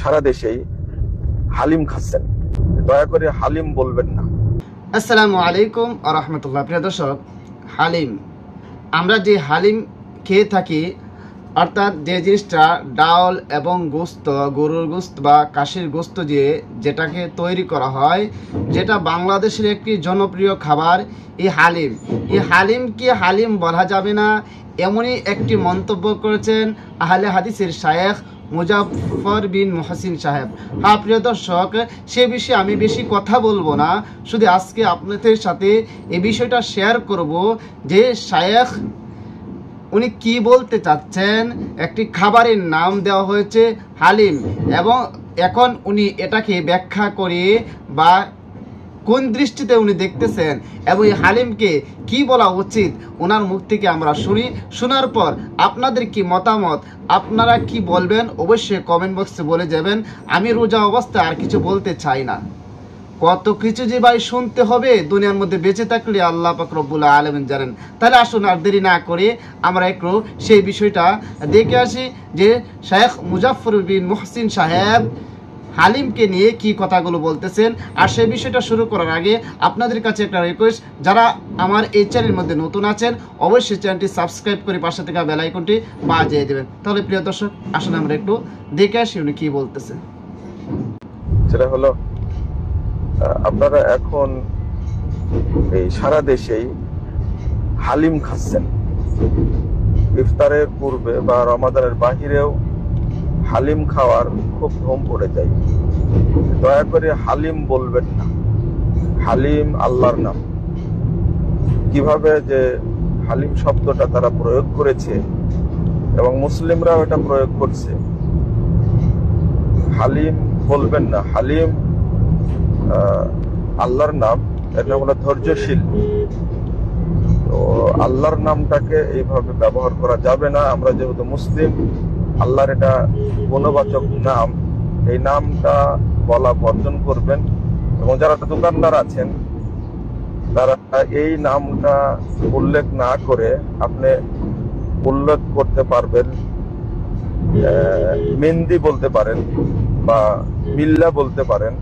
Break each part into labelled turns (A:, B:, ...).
A: সারা দেশেই হালিম খাচ্ছেন, দয়া করে হালিম বলবেন না।
B: আসসালামু আলাইকুম ওয়া রাহমাতুল্লাহ। প্রিয় দর্শক, হালিম, আমরা যে হালিম খেয়ে থাকি, অর্থাৎ যে জিনিসটা ডাল এবং গোস্ত, গরুর গোস্ত বা কাশির গোস্ত দিয়ে যেটাকে তৈরি করা হয়, যেটা বাংলাদেশের একটি জনপ্রিয় খাবার, এই হালিমকে হালিম বলা যাবে না, এমনই একটি মন্তব্য করেছেন আহলে হাদিসের শায়েখ মুজাফফর বিন মুহসিন সাহেব। হ্যাঁ প্রিয় দর্শক, সে বিষয়ে আমি বেশি কথা বলবো না, শুধু আজকে আপনাদের সাথে এই বিষয়টা শেয়ার করব যে শায়েখ উনি কি বলতে চাচ্ছেন। একটি খাবারের নাম দেওয়া হয়েছে হালিম, এবং এখন উনি এটাকে ব্যাখ্যা করে বা কোন দৃষ্টিতে উনি দেখতেছেন এবং এই হালিমকে কি বলা উচিত ওনার মুখ থেকে আমরা শুনি। শোনার পর আপনাদের কি মতামত, আপনারা কি বলবেন অবশ্যই কমেন্ট বক্সে বলে যাবেন। আমি রোজা অবস্থায় আর কিছু বলতে চাই না। কত কিছু যে ভাই শুনতে হবে দুনিয়ার মধ্যে বেঁচে থাকলে আল্লাহ পাক রব্বুল আলামিন জানেন। তাহলে আসুন আর দেরি না করে আমরা একটু সেই বিষয়টা দেখে আসি যে শায়েখ মুজাফফর বিন মুহসিন সাহেব হালিমকে নিয়ে কি কথাগুলো বলতেছেন। আর সেই বিষয়টা শুরু করার আগে আপনাদের কাছে একটা রিকোয়েস্ট, যারা আমার এই চ্যানেলের মধ্যে নতুন আছেন অবশ্যই চ্যানেলটি সাবস্ক্রাইব করে পাশে থেকে বেল আইকনটি বাজিয়ে দেবেন। তাহলে প্রিয় দর্শক, আসলে আমরা একটু দেখে আসি উনি কি বলতেছেন।
A: সেটা হলো, আপনারা এখন এই সারা দেশেই হালিম খাচ্ছেন। ইফতারের পূর্বে বা রমাদানের বাহিরেও হালিম খাওয়ার খুব ধুম পড়ে যায়। দয়া করে হালিম বলবেন না। হালিম আল্লাহর নাম। কিভাবে যে হালিম শব্দটা তারা প্রয়োগ করেছে এবং মুসলিমরাও এটা প্রয়োগ করছে, হালিম বলবেন না। হালিম আল্লাহর নাম, এর নাম হলো ধৈর্যশীল। তো আল্লাহর নামটাকে এইভাবে ব্যবহার করা যাবে না। আমরা যেহেতু মুসলিম, আল্লাহর এটা গুণবাচক নাম, এই নামটা বলা বর্জন করবেন। এবং যারা দোকানদার আছেন তারা এই নামটা উল্লেখ না করে আপনি উল্লেখ করতে পারবেন মেহেন্দি বলতে পারেন বা মিল্লা বলতে পারেন,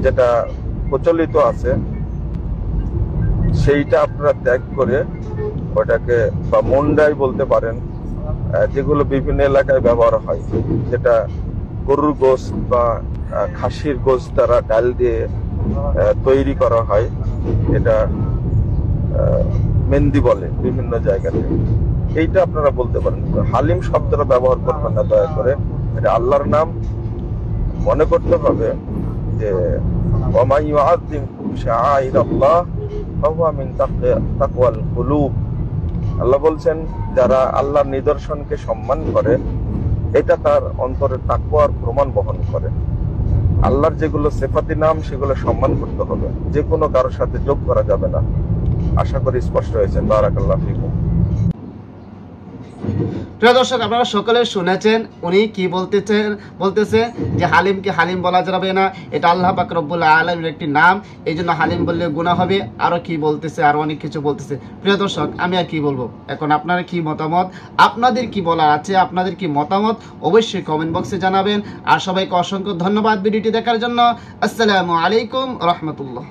A: যেটা প্রচলিত আছে সেইটা আপনারা ত্যাগ করে ওটাকে বা মুন্ডাই বলতে পারেন, যেগুলো বিভিন্ন এলাকায় ব্যবহার হয়, যেটা গরুর গোশত বা খাসির গোশত দ্বারা ডাল দিয়ে তৈরি করা হয়, এটা মেহেন্দি বলে বিভিন্ন জায়গাতে। এইটা আপনারা বলতে পারেন। হালিম শব্দটা ব্যবহার করবেন না দয়া করে। এটা আল্লাহর নাম। মনে করতে হবে যে ওয়ামান ইউআযযিম শাআইরাল্লাহ ফাহুয়া মিন তাকওয়াল কুলুব। আল্লাহ বলছেন, যারা আল্লাহর নিদর্শনকে সম্মান করে এটা তার অন্তরের তাকওয়ার প্রমাণ বহন করে। আল্লাহর যেগুলো সিফাতি নাম সেগুলো সম্মান করতে হবে, যে কোনো কারোর সাথে যোগ করা যাবে না। আশা করি স্পষ্ট হয়েছে। বারাকাল্লাহু ফিকুম।
B: প্রিয় দর্শক, আপনারা সকলে শুনেছেন উনি কি বলতেছে যে হালিমকে হালিম বলা যাবে না, এটা আল্লাহ পাক রব্বুল আলামিনের একটি নাম, এই জন্য হালিম বললে গুনাহ হবে। আরো কি বলতেছে, আরো অনেক কিছু বলতেছে। প্রিয় দর্শক, আমি আর কি বলবো, এখন আপনারা কি মতামত, আপনাদের কি বলার আছে, আপনাদের কি মতামত অবশ্যই কমেন্ট বক্সে জানাবেন। আর সবাইকে অসংখ্য ধন্যবাদ ভিডিওটি দেখার জন্য। আসসালামু আলাইকুম ওয়া রাহমাতুল্লাহ।